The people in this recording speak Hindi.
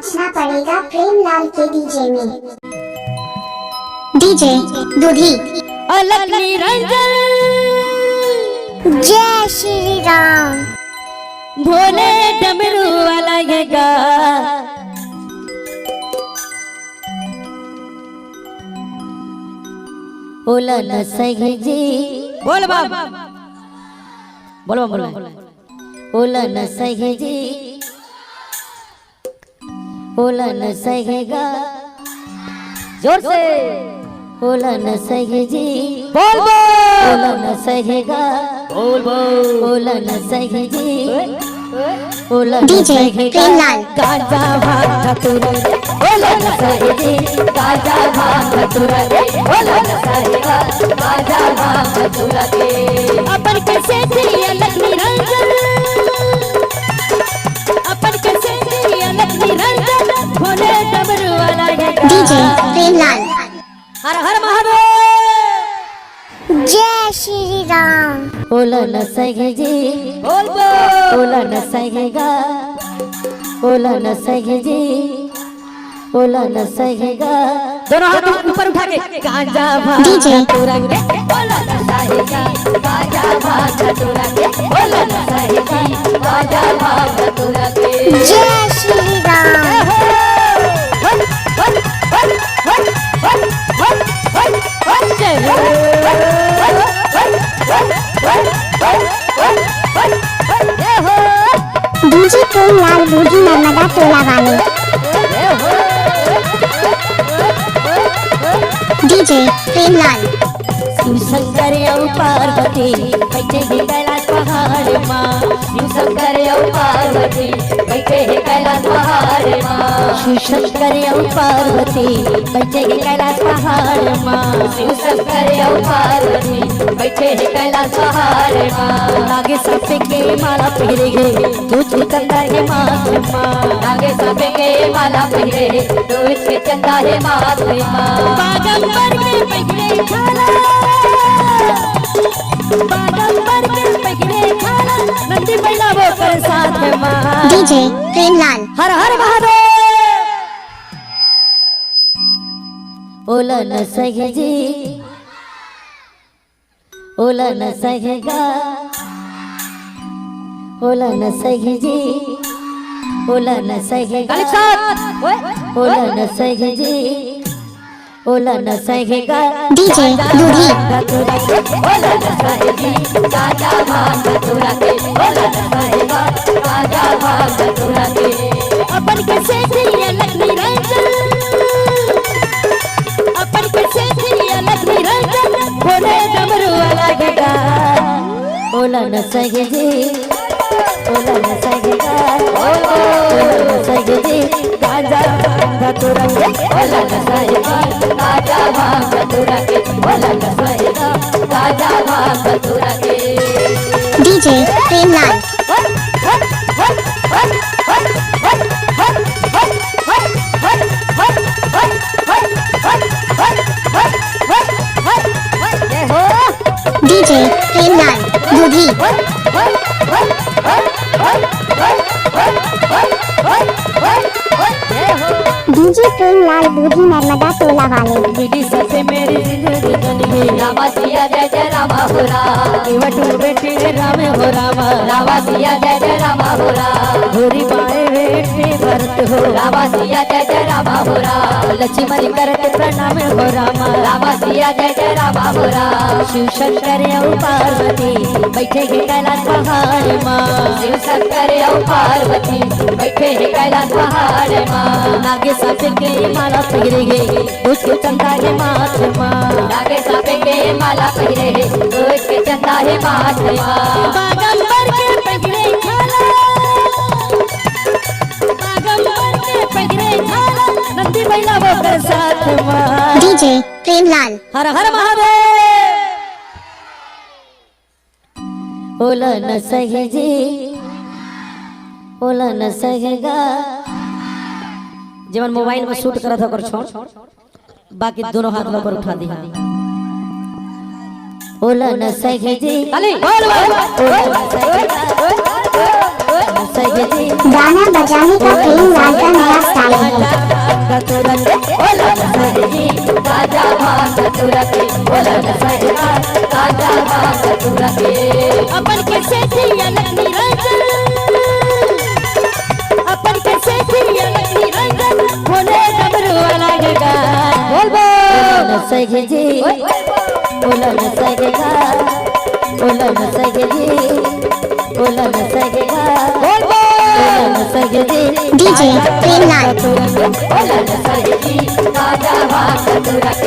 नाचना पड़ेगा प्रेमलाल के डीजे में। डीजे दूधी अलग निरंजन जय श्री राम। भोले डमरू वाला ये गा ओला न सही जी बोल बाबा बोलो बोलो ओला न सही जी ओला न सहेगा जोर से ओला न सही जी बोल बोल ओला न सहेगा बोल बोल ओला न सही जी ओला न सहेगा गाजा भांग धतूरा ओला न सही जी गाजा भांग धतूरा ओला न सहेगा गाजा भांग धतूरा अपन कैसे थी अलग निरंजन अपन कैसे थी अलग निरंजन भोले डमरू वाला ये डीजे प्रेमलाल। हर हर महादेव जय श्री राम। ओला न सहे जी बोल बोल ओला न सहेगा ओला न सहे जी ओला न सहेगा दोनों हाथ ऊपर उठा के गांजा भांग धतूरा के ओला न सहेगा गांजा भांग धतूरा के ओला न सहेगा गांजा भांग धतूरा के जय श्री राम। डीजे प्रेमलाल बूढ़ी नर्मदा टोला वाले। डीजे प्रेमलाल। शिव शंकर और पार्वती बैठे हैं कैलाश पहाड़ माँ शिव शंकर और पार्वती बैठे हैं कैलाश पहाड़ माँ शिव शंकर और पार्वती बैठे हैं कैलाश पहाड़ माँ शिव शंकर और पार्वती बैठे हैं कैलाश पहाड़ माँ आगे सब के माला पहरे गए दूध के चंदा है माथे माँ आगे सब के माला पहरे दूध के चंदा है माथे माँ बागंबर में पहरे खाला बागंबर में पहरे खाला नंदी बैला वो कर साथ माँ डीजे प्रेमलाल। हर हर महादेव ओला न सहे जी ओला न सहेगा ओला न सहे जी ओला न सहेगा ओला न सहे जी ओला न सहेगा डीजे दूधी ओला न सहे जी गाजा भांग धतूरा के ओला न सहेगा गाजा भांग धतूरा के अपन कैसे थी अलग निरंजन अपन कैसे थी अलग निरंजन भोले डमरू वाला ये गा ओला न सहे जी ओला न सहेगा ओला न सहे जी गाजा भांग धतूरा के ओला न सहेगा गाजा भांग धतूरा के ओला न सहेगा गाजा भांग धतूरा के DJ Premlal. DJ Premlal Dudhi DJ Premlal बूढ़ी नर्मदा टोला वाले। विधि से मेरी जिंदगी बन गई रामा सिया जय जय रामा हो राम बेटे राम हो रामा रामा सिया जय जय रामा हो राम गोरी बाए बेटे भरत हो रामा सिया जय जय रामा हो राम लक्ष्मण करके प्रणाम हो रामा रामा सिया जय जय रामा हो राम शिव शंकर और पार्वती बैठे हैं कैलाश पहाड़ माँ शिव शंकर और पार्वती बैठे हैं कैलाश पहाड़ माँ नागे सापे के माला पहरे गए उसके चंदा है माथे माँ नागे सापे के माला पहरे उसके चंदा है माथे माँ बागंबर के पहरे खाला बागंबर के पहरे खाला नंदी बैला वो कर साथ माँ डीजे प्रेमलाल। हर हर महादेव ओला न सहे जी ओला न सहेगा जब मोबाइल में शूट करा था कर छोड़ बाकी दोनों हाथ ऊपर उठा दी ओला न सहे जी गाना बजाने का प्रेमलाल का नया स्टाइल है। कतुरा के अपन के सेठिया लक्ष्मी रंजन अपन के सेठिया लक्ष्मी रंजन बोले डमरू वाला गगा बोल बोल सगे जी बोला न सगेगा बोला न सगे जी बोला न सगेगा बोल बोल न सगे जी डीजे प्रेमलाल बोला न सगे जी राजा कतुरा के